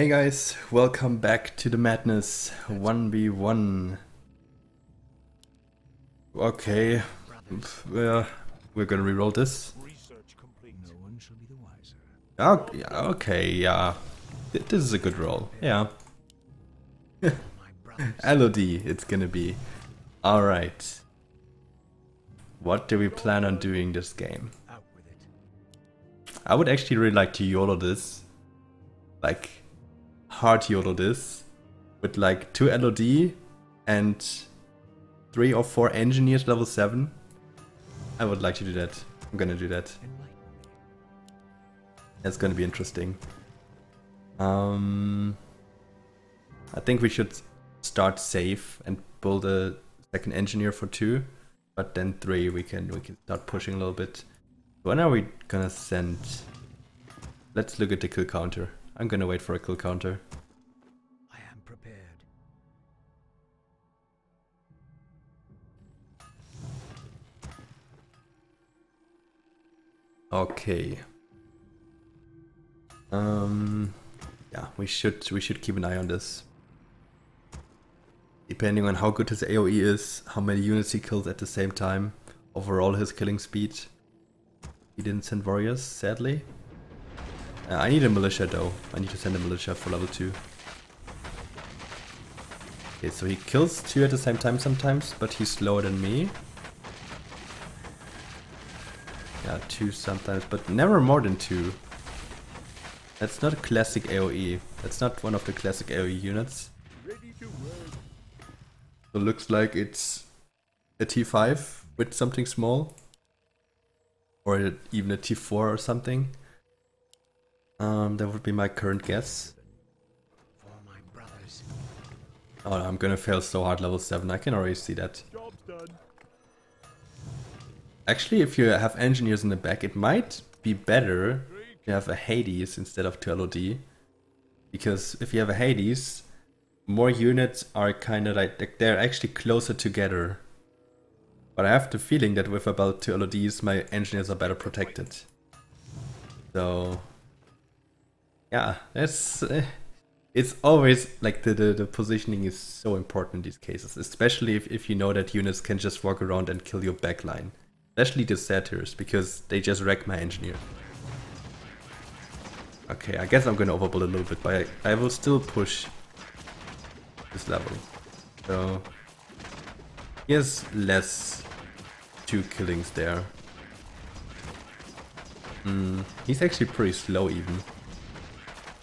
Hey guys, welcome back to the madness 1v1. Okay, we're gonna reroll this. Oh, yeah, okay, yeah. This is a good roll, yeah. LOD, it's gonna be. Alright. What do we plan on doing this game? I would actually really like to YOLO this. Like, hard YOLO this. With like 2 LOD and 3 or 4 engineers level 7. I would like to do that. I'm gonna do that. That's gonna be interesting. I think we should start safe and build a second engineer for 2. But then 3 we can start pushing a little bit. When are we gonna send? Let's look at the kill counter. I'm gonna wait for a kill counter. I am prepared. Okay. Yeah, we should keep an eye on this. Depending on how good his AoE is, how many units he kills at the same time, overall his killing speed. He didn't send warriors, sadly. I need a militia though. I need to send a militia for level 2. Okay, so he kills 2 at the same time sometimes, but he's slower than me. Yeah, 2 sometimes, but never more than 2. That's not a classic AoE. That's not one of the classic AoE units. So looks like it's a T5 with something small. Or even a T4 or something. That would be my current guess. Oh, I'm gonna fail so hard level 7, I can already see that. Actually, if you have engineers in the back, it might be better if you have a Hades instead of 2 LOD. Because if you have a Hades, more units are kind of like they're actually closer together. But I have the feeling that with about 2 LODs, my engineers are better protected. So yeah, it's always like the positioning is so important in these cases, especially if you know that units can just walk around and kill your backline. Especially the satyrs, because they just wreck my engineer. Okay, I guess I'm gonna overbuild a little bit, but I will still push this level. So he has less 2 killings there. He's actually pretty slow even.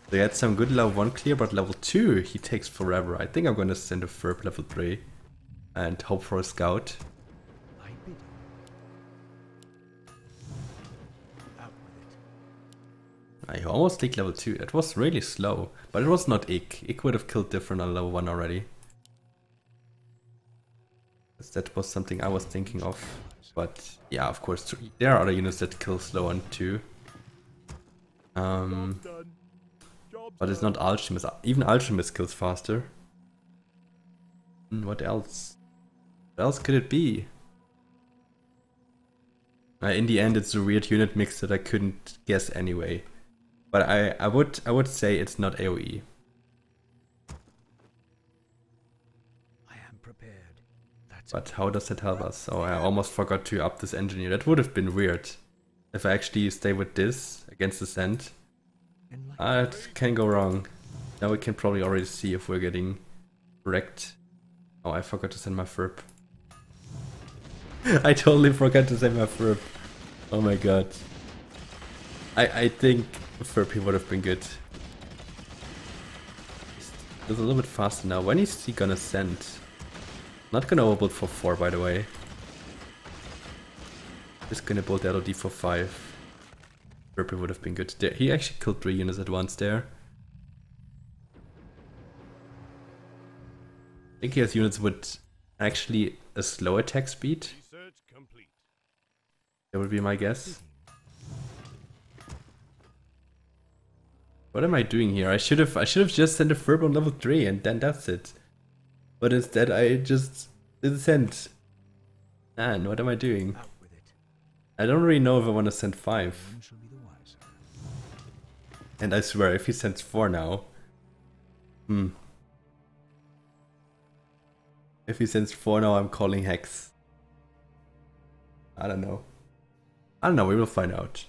They had some good level 1 clear, but level 2 he takes forever. I think I'm gonna send a Ferb level 3 and hope for a scout. I almost leaked level 2. It was really slow, but it was not Ick. Ick would have killed different on level 1 already. That was something I was thinking of. But yeah, of course, there are other units that kill slow on 2. But it's not Alchemist. Even Alchemist kills faster. What else? What else could it be? In the end, it's a weird unit mix that I couldn't guess anyway. But I would say it's not AoE. I am prepared. But how does that help us? Oh, I almost forgot to up this engineer. That would have been weird. If I actually stay with this against the sand. It can go wrong. Now we can probably already see if we're getting wrecked. Oh, I forgot to send my Ferb. I totally forgot to send my Ferb. Oh my god. I think Ferb would have been good. It's a little bit faster now. When is he gonna send? Not gonna overbuild for 4, by the way. Just gonna build LOD for 5. Ferb would have been good. There, he actually killed 3 units at once there. I think he has units with actually a slow attack speed. That would be my guess. What am I doing here? I should have just sent a Ferb on level 3 and then that's it. But instead I just didn't send. Man, what am I doing? I don't really know if I want to send 5. And I swear, if he sends 4 now, If he sends 4 now, I'm calling Hex. I don't know. We will find out.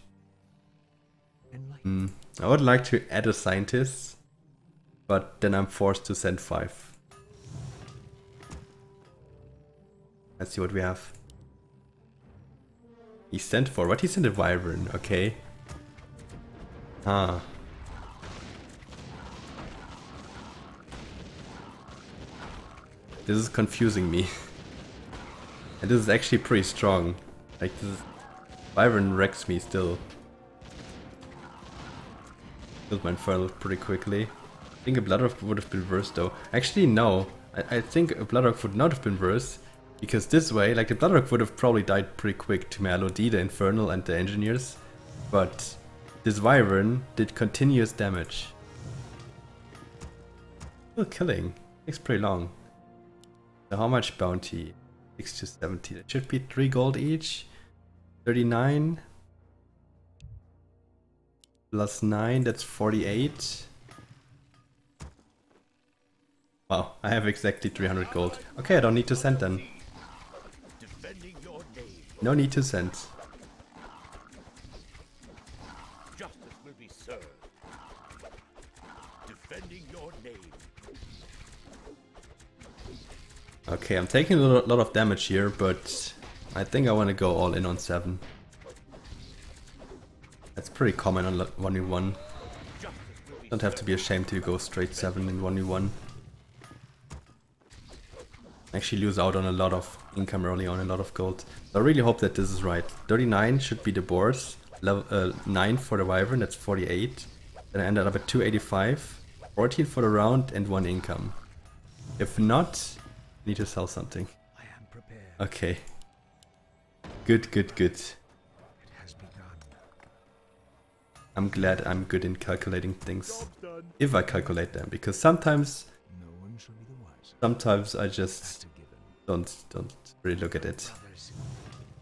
I would like to add a scientist, but then I'm forced to send 5. Let's see what we have. He sent 4. What? He sent a Wyvern, okay. Ah. This is confusing me. And this is actually pretty strong. Like, this is... Wyvern wrecks me still. Killed my Infernal pretty quickly. I think a Bloodrock would have been worse though. Actually, no. I think a Bloodrock would not have been worse. Because this way, like the Bloodrock would have probably died pretty quick to my LOD, the Infernal and the Engineers. But this Wyvern did continuous damage. Still killing. Takes pretty long. So how much bounty? 6 to 70. It should be 3 gold each. 39. Plus 9, that's 48. Wow, I have exactly 300 gold. Okay, I don't need to send then. No need to send. Justice will be served. Defending your name. Okay, I'm taking a lot of damage here, but I think I want to go all in on 7. That's pretty common on 1v1. Don't have to be ashamed to go straight 7 in 1v1. Actually lose out on a lot of income early on, a lot of gold. So I really hope that this is right. 39 should be the boards, level 9 for the Wyvern, that's 48. Then I ended up at 285, 14 for the round and 1 income. If not, I need to sell something. I am prepared. Okay. Good. It has begun. I'm glad I'm good in calculating things. If I calculate them, because sometimes No one shall be the wiser. sometimes I just That's a given. don't really look at it. Brothers,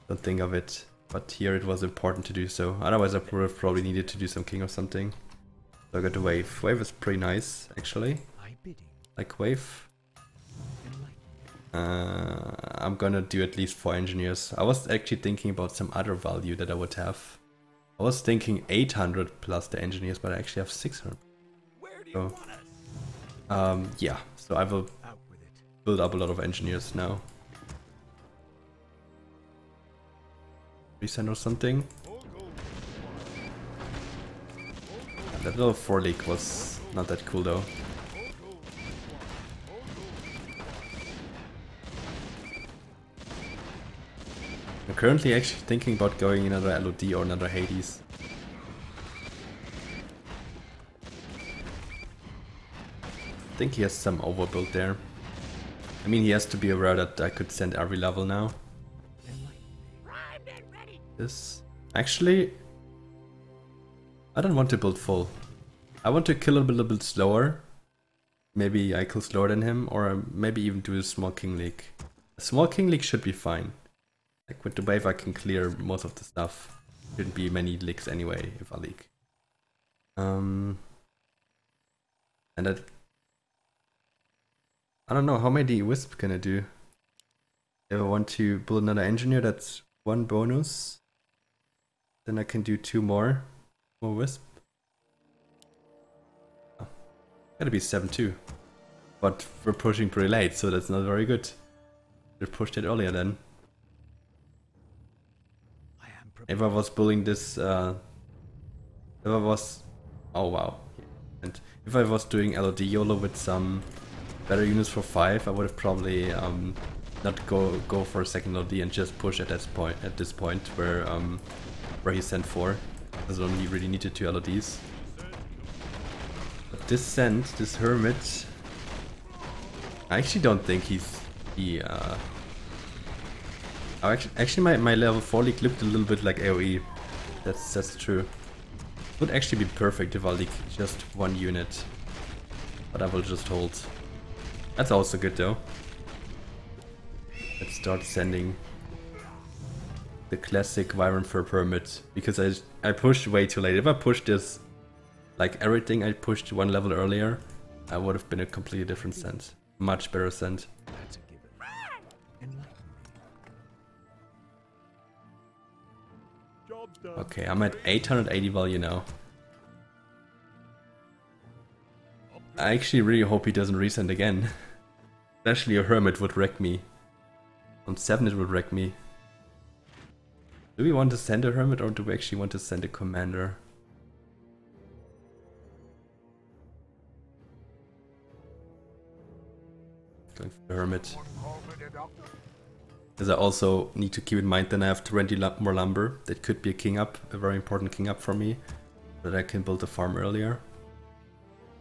Don't think of it. But here it was important to do so. Otherwise I would have probably needed to do some king or something. So I got the wave. Wave is pretty nice, actually. my bidding. Like wave. Enlighten. I'm gonna do at least 4 engineers. I was actually thinking about some other value that I would have. I was thinking 800 plus the engineers, but I actually have 600. So, yeah. So I will Out with it. build up a lot of engineers now. Resend or something. That little 4 leak was not that cool though. I'm currently actually thinking about going another LOD or another Hades. I think he has some overbuild there. I mean, he has to be aware that I could send every level now. This... Actually... I don't want to build full. I want to kill a little bit slower. Maybe I kill slower than him, or maybe even do a small King League. A small King League should be fine. Like with the wave I can clear most of the stuff. Shouldn't be many leaks anyway if I leak. And that... I don't know, how many Wisp can I do? If I want to build another engineer, that's 1 bonus. Then I can do 2 more Wisp. Oh, gotta be 7 too. But we're pushing pretty late, so that's not very good. We pushed it earlier then. I am If prepared. I was building this, if I was... Oh wow. And if I was doing LOD YOLO with some better units for 5, I would have probably not go for a second LOD and just push at this point where he sent 4. Because I only really needed 2 LODs. But this send, this Hermit, I actually don't think actually my level 4 league looked a little bit like AoE. That's true. Would actually be perfect if I leak just 1 unit. But I will just hold. That's also good though. Let's start sending the classic Wyvern Fur Permit. Because I pushed way too late. If I pushed this, like everything I pushed 1 level earlier, I would have been a completely different scent. Much better scent. That's a given. Enlighten me. Job's done. Okay, I'm at 880 value now. I actually really hope he doesn't resend again. Especially a Hermit would wreck me. On 7 it would wreck me. Do we want to send a Hermit or do we actually want to send a Commander? Going for the Hermit. Because I also need to keep in mind that I have 20 more lumber. That could be a king up, a very important king up for me. That I can build a farm earlier.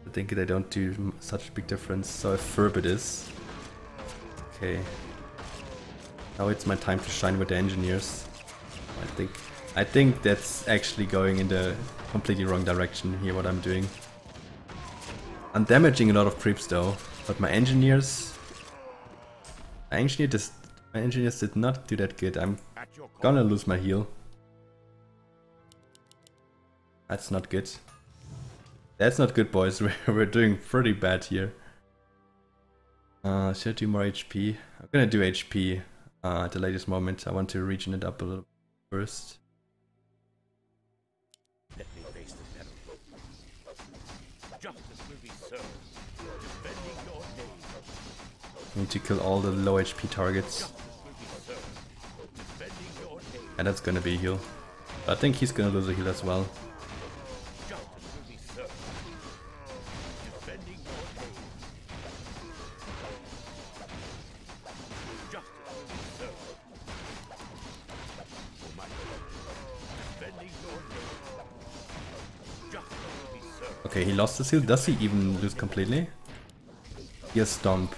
I think they don't do such a big difference. So if Ferb it is. Okay. Now it's my time to shine with the engineers. I think that's actually going in the completely wrong direction here, what I'm doing. I'm damaging a lot of creeps though, but my engineers did not do that good. I'm gonna lose my heal. That's not good. That's not good, boys. We're doing pretty bad here. Should I do more HP? I'm gonna do HP at the latest moment. I want to regen it up a little first. Let me face the devil. Justice will be served. Defending your name. I need to kill all the low HP targets. Justice will be served. Defending your name. And that's gonna be a heal. I think he's gonna lose a heal as well. Justice will be served. Defending your name. Justice will be served. For my defending your name. Justice will be served. Okay, he lost his heal. Does he even lose completely? He has Stomp.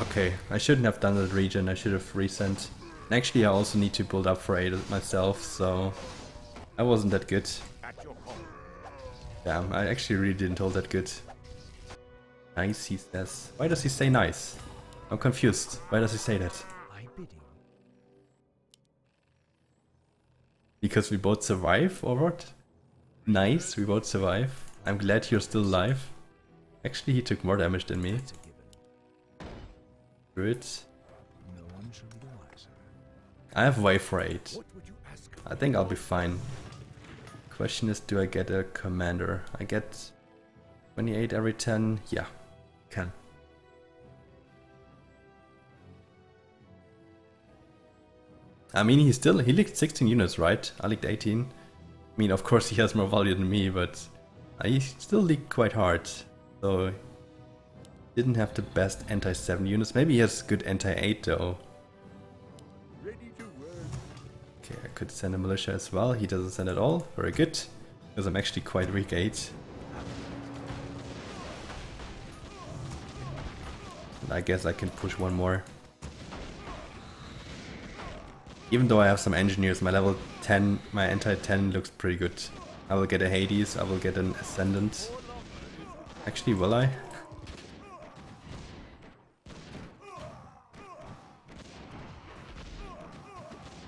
Okay, I shouldn't have done that regen. I should have resent. And actually, I also need to build up for 8 myself, so I wasn't that good. At your call. Damn, I actually really didn't hold that good. Nice, he says. Why does he say nice? I'm confused. Why does he say that? My bidding. Because we both survive, or what? Nice, we both survive. I'm glad you're still alive. Actually, he took more damage than me. That's a given. Good. No one shall be the wiser. I have wave for 8. What would you ask of I think I'll be fine. Question is, do I get a commander? I get 28 every 10. Yeah, can. I mean, he leaked 16 units, right? I leaked 18. I mean, of course he has more value than me, but he still leaked quite hard. So, didn't have the best anti-7 units. Maybe he has good anti-8 though. ready to work? Okay, I could send a militia as well. He doesn't send at all. Very good. Because I'm actually quite weak 8. And I guess I can push one more. Even though I have some engineers, my level 10, my anti-10 looks pretty good. I will get a Hades, I will get an Ascendant. Actually, will I?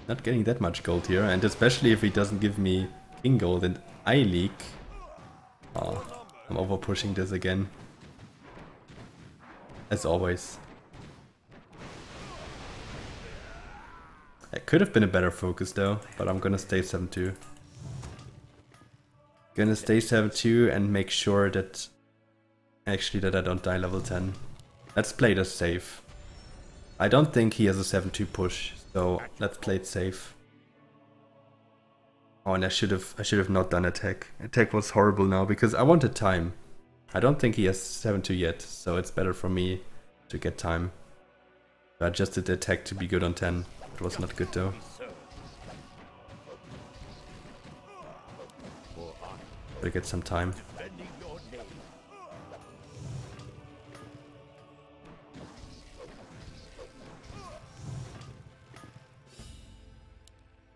Not getting that much gold here, and especially if he doesn't give me king gold and I leak. Oh, I'm over pushing this again. As always. It could have been a better focus though, but I'm gonna stay 7-2. Gonna stay 7-2 and make sure that actually that I don't die level 10. Let's play this safe. I don't think he has a 7-2 push, so let's play it safe. Oh, and I should have not done attack. Attack was horrible now because I wanted time. I don't think he has 7-2 yet, so it's better for me to get time. I just did the attack to be good on 10. It was not good though. Better get some time. Defending your name.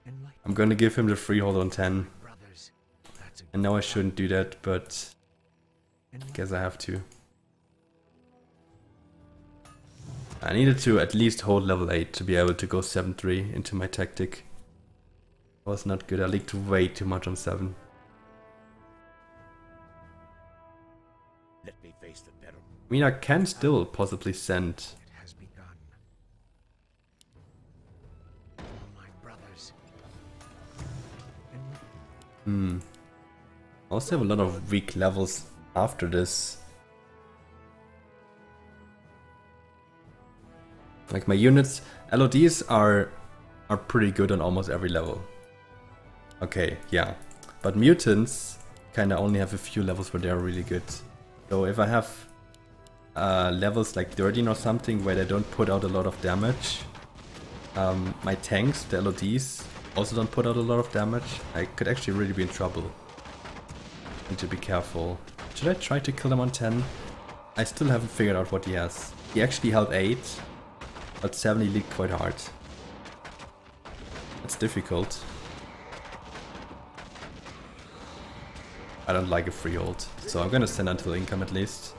Enlighten I'm gonna give him the freehold on 10. brothers. That's a And now I shouldn't do that, but I enlighten. guess I have to. I needed to at least hold level 8 to be able to go 7-3 into my tactic. It was not good, I leaked way too much on 7. Let me face the better. I mean, I can still possibly send. It has begun. All my brothers. And I also have a lot of weak levels after this. Like my units, LODs are pretty good on almost every level. Okay, yeah. But mutants kinda only have a few levels where they're really good. So if I have levels like 13 or something where they don't put out a lot of damage, my tanks, the LODs, also don't put out a lot of damage, I could actually really be in trouble. Need to be careful. Should I try to kill him on 10? I still haven't figured out what he has. He actually held 8, but 7 he leaked quite hard. That's difficult. I don't like a free ult, so I'm gonna send until income at least.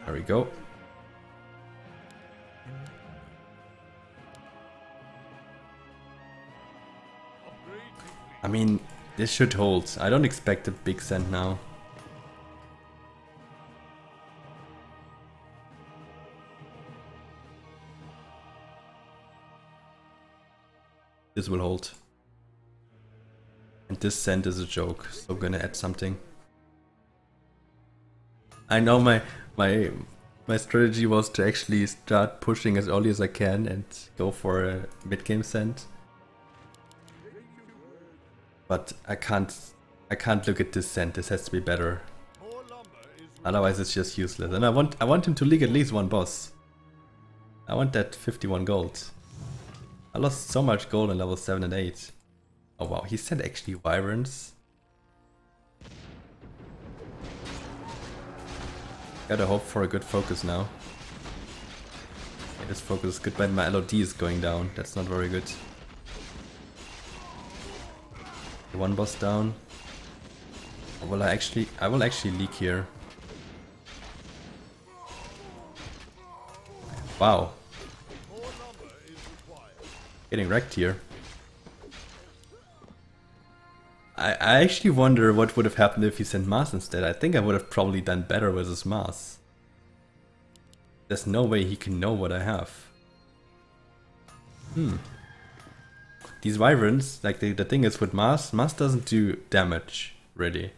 There we go. I mean, this should hold. I don't expect a big send now. This will hold. And this send is a joke, so I'm gonna add something. I know my strategy was to actually start pushing as early as I can and go for a mid-game send. But I can't look at this send. This has to be better. Otherwise it's just useless. And I want him to league at least one boss. I want that 51 gold. I lost so much gold in level 7 and 8. Oh wow, he sent actually Wyverns. Gotta hope for a good focus now. Okay, this focus is good, but my LOD is going down. That's not very good. One boss down. Or will I will actually leak here. Wow. Getting wrecked here. I actually wonder what would have happened if he sent Mars instead. I think I would have probably done better versus Mars. There's no way he can know what I have. These Wyverns, like the thing is with Mars doesn't do damage, really.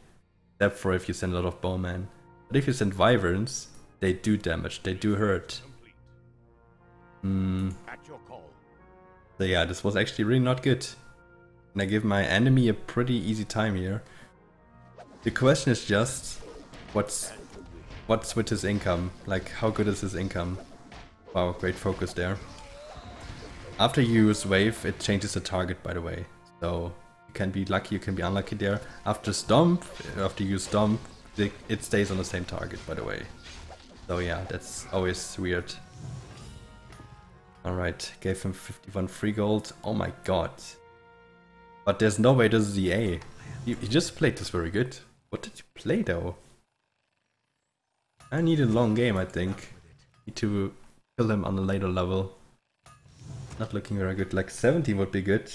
Except for if you send a lot of Bowmen. But if you send Wyverns, they do damage, they do hurt. At your call. So yeah, this was actually really not good. And I give my enemy a pretty easy time here. The question is just, what's with his income? Like, how good is his income? Wow, great focus there. After you use wave, it changes the target, by the way. So you can be lucky, you can be unlucky there. After stomp, after you use stomp, it stays on the same target, by the way. So yeah, that's always weird. Alright, gave him 51 free gold. Oh my god. But there's no way this is the A. He just played this very good. What did you play though? I need a long game, I think. Need to kill him on a later level. Not looking very good. Like 70 would be good.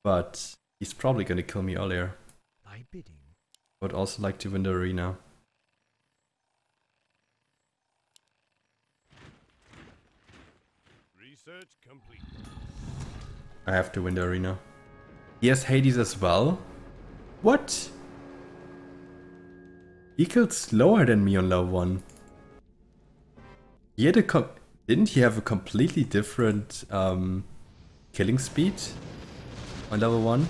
But he's probably gonna kill me earlier. by bidding. Would also like to win the arena. Research complete. I have to win the arena. He has Hades as well? What? He killed slower than me on level 1. He had a didn't he have a completely different killing speed on level 1?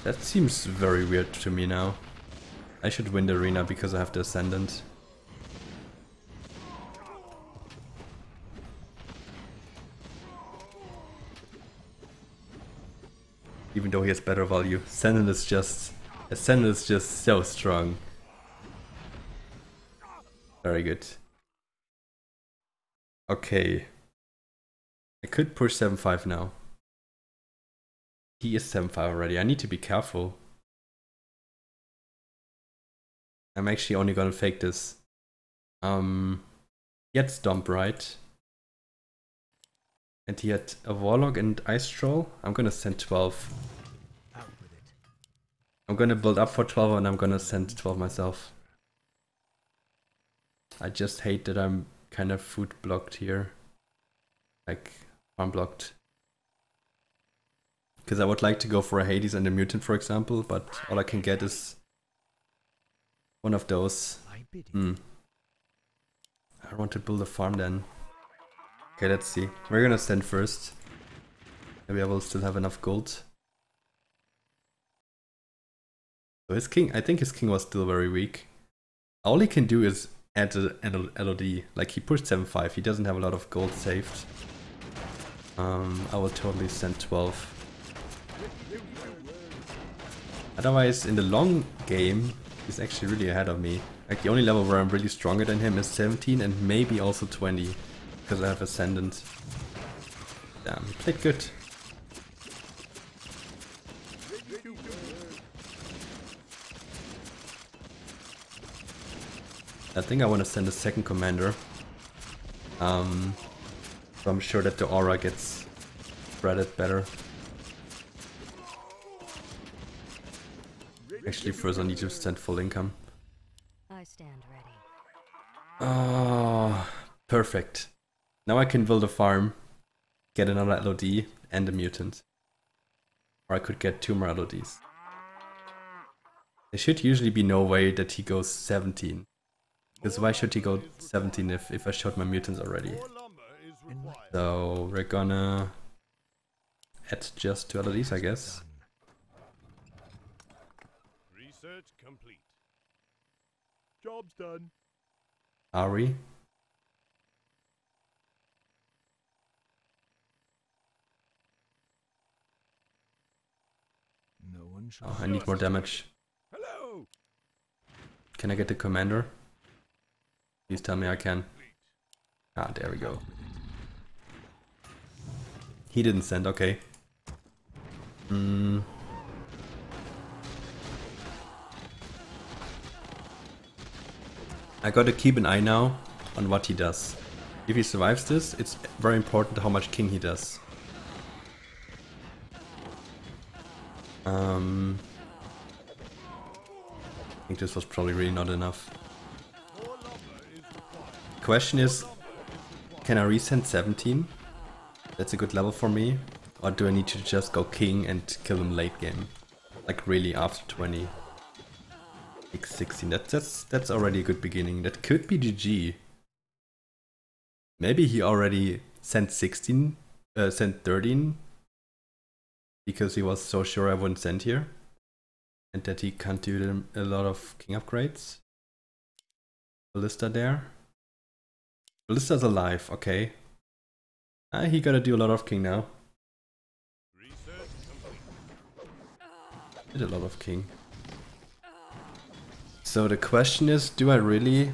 That seems very weird to me now. I should win the arena because I have the Ascendant. Even though he has better value. Ascendant is just so strong. Very good. Okay. I could push 7-5 now. He is 7-5 already. I need to be careful. I'm actually only gonna fake this. He had Stomp, right? And he had a Warlock and Ice Troll. I'm gonna send 12. Out with it. I'm gonna build up for 12 and I'm gonna send 12 myself. I just hate that I'm kind of food blocked here. Like, farm blocked. Because I would like to go for a Hades and a Mutant, for example, but all I can get is one of those. My bidding. I want to build a farm then. Okay, let's see. We're gonna send first. Maybe I will still have enough gold. So his king, I think his king was still very weak. All he can do is add an LOD. Like he pushed 7-5, he doesn't have a lot of gold saved. I will totally send 12. Otherwise, in the long game, he's actually really ahead of me. Like the only level where I'm really stronger than him is 17 and maybe also 20. Because I have Ascendant. Damn, he played good. I think I want to send a second commander. So I'm sure that the aura gets spreaded better. Actually, first I need to send full income. I stand ready. Oh, perfect. Now I can build a farm, get another LOD and a mutant. Or I could get 2 more LODs. There should usually be no way that he goes 17. Because why should he go 17 if I showed my mutants already? So we're gonna add just 2 LODs, I guess. Research complete. Job's done. Are we? No one shall. Oh, I need more damage. Hello. Can I get the commander? Please tell me I can. Ah, there we go. He didn't send, okay. I gotta keep an eye now on what he does. If he survives this, it's very important how much king he does. I think this was probably really not enough. Question is, can I resend 17? That's a good level for me. Or do I need to just go king and kill him late game? Like really after 20. Like 16, that's already a good beginning. That could be GG. Maybe he already sent 16, sent 13. Because he was so sure I wouldn't send here. And that he can't do a lot of king upgrades. Ballista there. Ballista's alive, okay. He gotta do a lot of king now. Did a lot of king. So the question is, do I really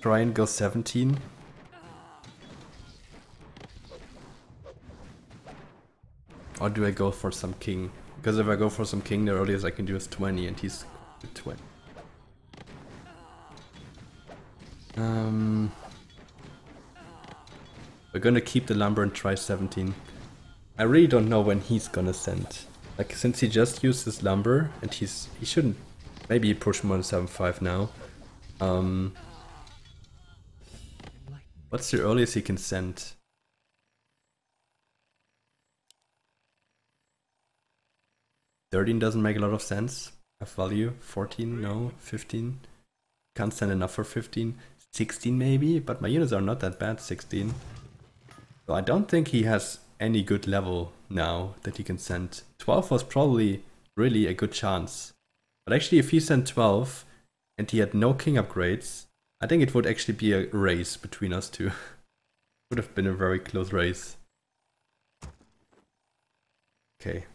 try and go 17? Or do I go for some king? Because if I go for some king, the earliest I can do is 20 and he's 20. We're gonna keep the lumber and try 17. I really don't know when he's gonna send. Like, since he just used his lumber and he shouldn't. Maybe he pushed more than 7.5 now. What's the earliest he can send? 13 doesn't make a lot of sense. Have value. 14, no. 15. Can't send enough for 15. 16 maybe, but my units are not that bad, 16. So I don't think he has any good level now that he can send. 12 was probably really a good chance. But actually if he sent 12 and he had no king upgrades, I think it would actually be a race between us two. Would have been a very close race. Okay.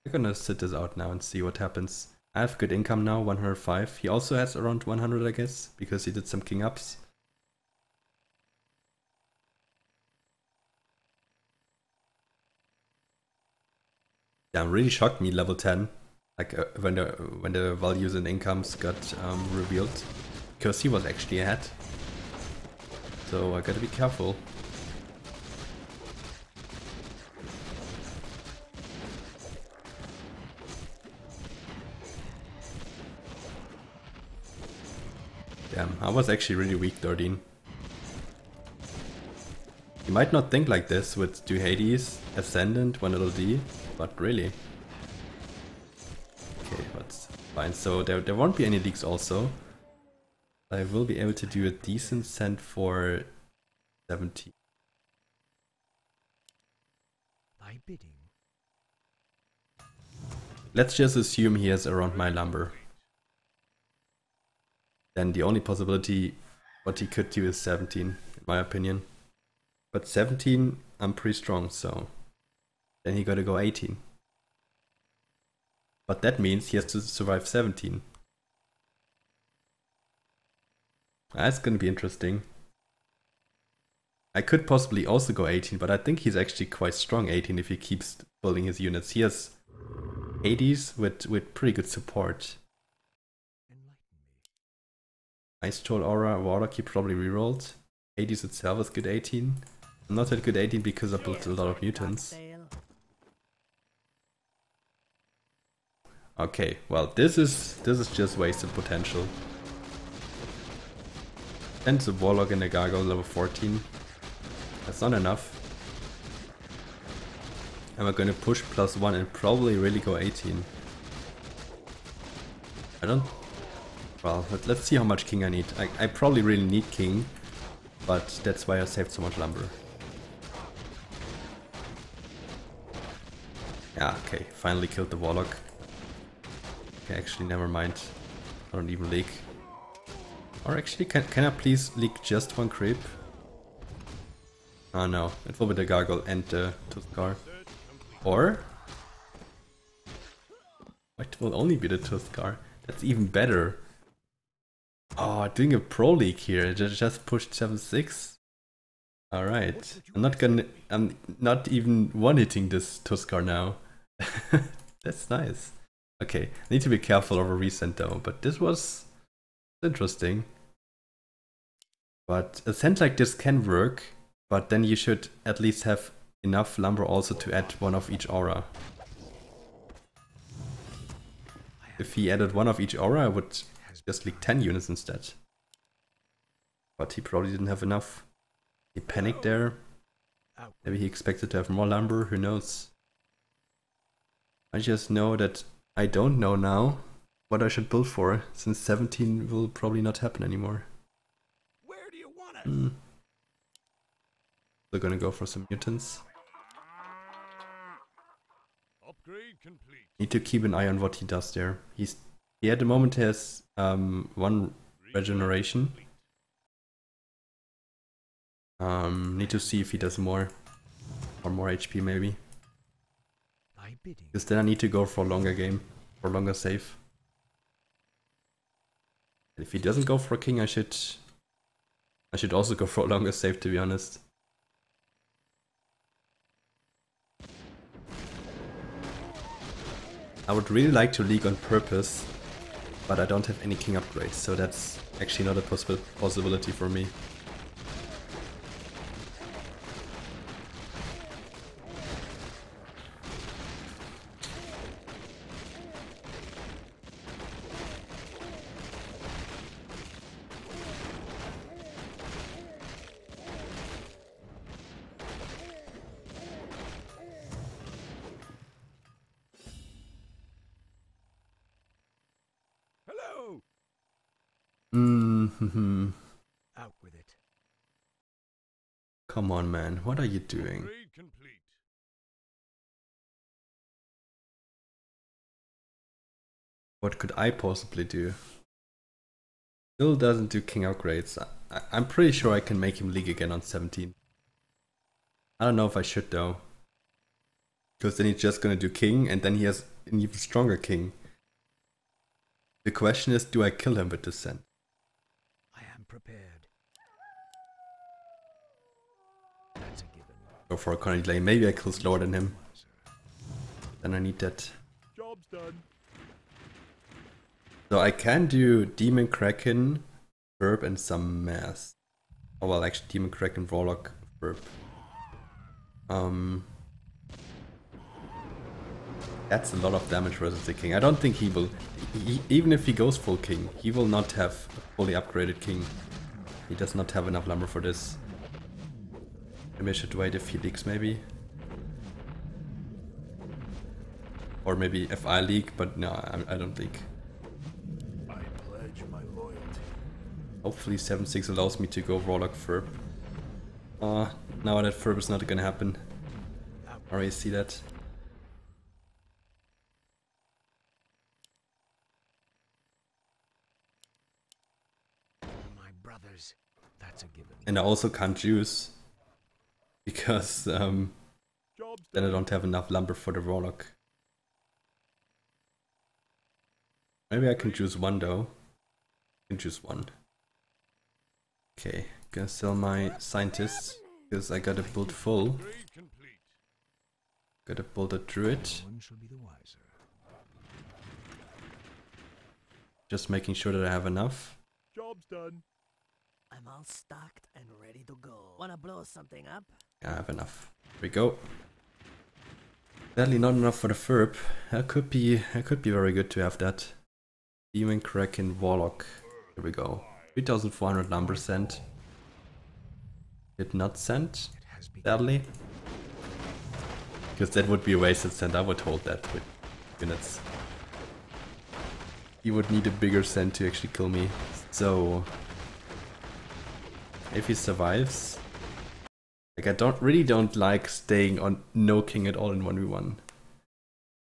We're gonna sit this out now and see what happens. I have good income now, 105. He also has around 100, I guess, because he did some king ups. Yeah, really shocked me level 10. Like when the values and incomes got revealed, because he was actually ahead. So I gotta be careful. Damn, I was actually really weak, 13. You might not think like this with do Hades, Ascendant, 1 LOD, but really. Okay, that's fine. So there won't be any leaks also. I will be able to do a decent send for 17. By bidding. Let's just assume he has around my lumber. Then the only possibility what he could do is 17, in my opinion. But 17, I'm pretty strong, so then he gotta go 18. But that means he has to survive 17. That's gonna be interesting. I could possibly also go 18, but I think he's actually quite strong 18 if he keeps building his units. He has Hades with pretty good support. Ice Troll Aura, Water Key probably rerolled. Hades itself is good 18. I'm not at good 18 because I built a lot of mutants. Okay, well this is just wasted potential. And the Warlock and the Gargoyle level 14. That's not enough. And we're gonna push +1 and probably really go 18. I don't... Well, let's see how much king I need. I probably really need king, but that's why I saved so much lumber. Yeah, okay, finally killed the Warlock. Okay, actually, never mind. I don't even leak. Or actually, can I please leak just 1 creep? Oh no, it will be the Gargoyle and the Tuskar. Or... it will only be the Tuskar. That's even better. Oh, doing a pro league here. Just pushed 7-6. Alright. I'm not even one-hitting this Tuskar now. That's nice. Okay, need to be careful over recent though, but this was interesting. But a send like this can work, but then you should at least have enough lumber also to add 1 of each aura. If he added 1 of each aura, I would just leak 10 units instead. But he probably didn't have enough. He panicked there. Maybe he expected to have more lumber, who knows. I just know that I don't know now what I should build for, since 17 will probably not happen anymore. Where do you want it? We're gonna go for some mutants. Upgrade complete. Need to keep an eye on what he does there. He at the moment has 1 regeneration. Need to see if he does more. Or more HP maybe. Because then I need to go for a longer game. For a longer save. And if he doesn't go for a king, I should also go for a longer save, to be honest. I would really like to league on purpose, but I don't have any king upgrades, so that's actually not a possibility for me. Out with it. Come on, man, what are you doing? Upgrade complete. What could I possibly do? Still doesn't do king upgrades. I'm pretty sure I can make him league again on 17. I don't know if I should though. Because then he's just gonna do king and then he has an even stronger king. The question is, do I kill him with this send? I am prepared. That's a given. Go for a Connie delay. Maybe I kill slower than him. Then I need that. Job's done. So I can do Demon Kraken, Verb and some mass. Oh well, actually Demon Kraken, Warlock, Verb. That's a lot of damage versus the king. I don't think he will even if he goes full king, he will not have a fully upgraded king. He does not have enough lumber for this. Maybe I should wait if he leaks, maybe. Or maybe if I leak, but no, I don't leak. I pledge my loyalty. Hopefully 7-6 allows me to go Warlock Ferb. Now that Ferb is not gonna happen. I already see that. My brothers, that's a given. And I also can't juice. Because then I don't have enough lumber for the Warlock. Maybe I can choose one though. I can choose one. Okay, gonna sell my scientists because I got a build full. Gotta build a druid. One shall be the wiser. Just making sure that I have enough. Job's done. I'm all stocked and ready to go. Wanna blow something up? Yeah, I have enough. Here we go. Sadly not enough for the Ferb. That could be very good to have that. Demon Kraken Warlock. Here we go. 3,400 lumber sent. Did not send, sadly. Because that would be a wasted send. I would hold that with units. He would need a bigger send to actually kill me. So if he survives. Like I really don't like staying on no king at all in 1v1.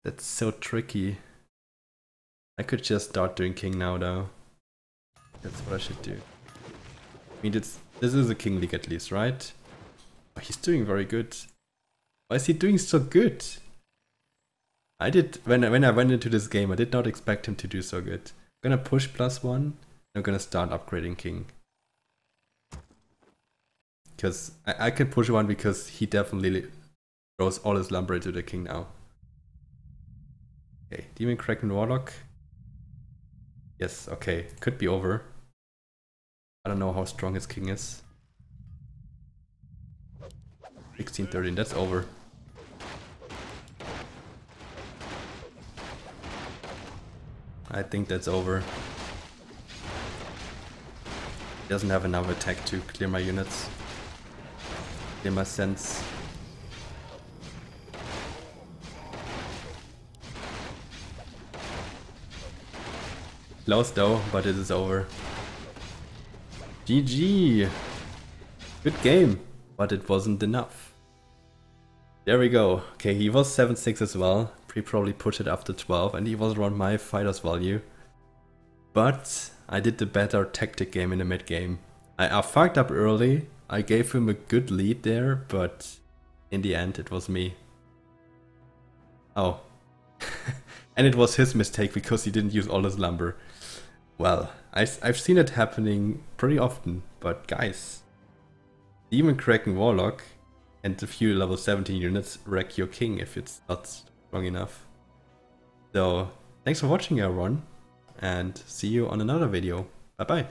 That's so tricky. I could just start doing king now though. That's what I should do. I mean this is a king league at least, right? Oh, he's doing very good. Why is he doing so good? I did when I went into this game I did not expect him to do so good. I'm gonna push +1. I'm gonna start upgrading king. Because I can push one because he definitely throws all his lumber into the king now. Okay, Demon Kraken Warlock. Yes, okay, could be over. I don't know how strong his king is. 16-13, that's over. I think that's over. He doesn't have enough attack to clear my units. Clear my sense. Close though, but it is over. GG! Good game, but it wasn't enough. There we go. Okay, he was 7-6 as well. He probably pushed it after 12 and he was around my fighter's value. But I did the better tactic game in the mid game. I fucked up early. I gave him a good lead there, but in the end it was me. Oh. And it was his mistake because he didn't use all his lumber. Well, I've seen it happening pretty often, but guys, Demon Kraken Warlock and a few level 17 units wreck your king if it's not strong enough. So, thanks for watching everyone, and see you on another video. Bye bye.